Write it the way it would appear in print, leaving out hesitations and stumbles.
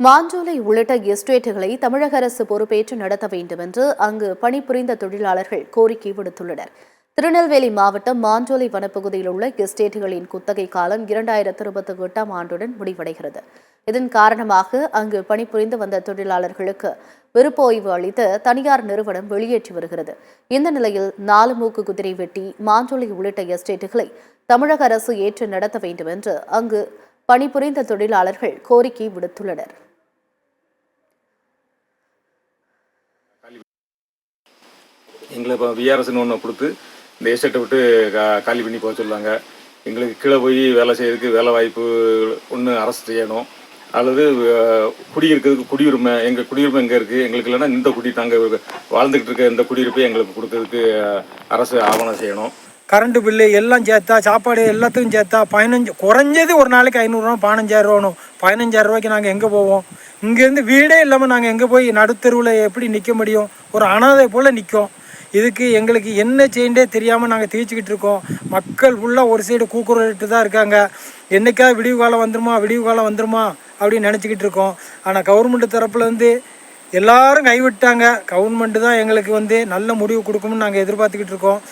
மாஞ்சோலை உள்ளிட்ட எஸ்டேட்டுகளை தமிழக அரசு பொறுப்பேற்று நடத்த வேண்டும் என்று அங்கு பணிபுரிந்த தொழிலாளர்கள் கோரிக்கை விடுத்துள்ளனர். திருநெல்வேலி மாவட்டம் மாஞ்சோலை வனப்பகுதியில் உள்ள எஸ்டேட்டுகளின் குத்தகை காலம் 2028ஆம் ஆண்டுடன் முடிவடைகிறது. இதன் காரணமாக அங்கு பணிபுரிந்து வந்த தொழிலாளர்களுக்கு விருப்ப ஓய்வு அளித்து தனியார் நிறுவனம் வெளியேற்றி வருகிறது. இந்த நிலையில் நாலுமூக்கு குதிரை வெட்டி மாஞ்சோலை உள்ளிட்ட எஸ்டேட்டுகளை தமிழக அரசு ஏற்று நடத்த வேண்டும் என்று அங்கு பணிபுரிந்த தொழிலாளர்கள் கோரிக்கை விடுத்துள்ளனர். எங்களை இப்போ விஆர்எஸ்ன்னு ஒன்று கொடுத்து இந்த எஸ்டேட்டை விட்டு காலி பண்ணி போக சொல்லுவாங்க. எங்களுக்கு கீழே போய் வேலை செய்யறதுக்கு வேலை வாய்ப்பு ஒன்று அரசு செய்யணும், அல்லது குடியிருக்கிறதுக்கு குடியுரிமை, எங்கள் குடியுரிமை எங்கே இருக்குது, எங்களுக்கு இல்லைன்னா இந்த நாங்கள் வாழ்ந்துக்கிட்டு இருக்க இந்த குடியிருப்பை எங்களுக்கு கொடுக்கறதுக்கு அரசு ஆவணம் செய்யணும். கரண்ட் பில்லு எல்லாம் சேர்த்தா, சாப்பாடு எல்லாத்துக்கும் சேர்த்தா 15, குறைஞ்சது ஒரு நாளைக்கு 500 ரூபா 15,000 15,000 நாங்கள் எங்கே போவோம்? இங்கேருந்து வீடே இல்லாமல் நாங்கள் எங்கே போய் நடுத்தருவில் எப்படி நிற்க முடியும்? ஒரு அனாதை போல் நிற்கும். இதுக்கு எங்களுக்கு என்ன செய்யண்டே தெரியாமல் நாங்கள் தீச்சிக்கிட்டு இருக்கோம். மக்கள் ஃபுல்லாக ஒரு சைடு கூக்குரலிட்டு தான் இருக்காங்க. என்றைக்காவது விடிவு காலம் வந்துருமா அப்படின்னு நினச்சிக்கிட்டு இருக்கோம். ஆனால் கவர்மெண்ட் தரப்புலேருந்து எல்லாரும் கைவிட்டாங்க. கவர்மெண்ட்டு தான் எங்களுக்கு நல்ல முடிவு கொடுக்கும்னு நாங்கள் எதிர்பார்த்துக்கிட்டு இருக்கோம்.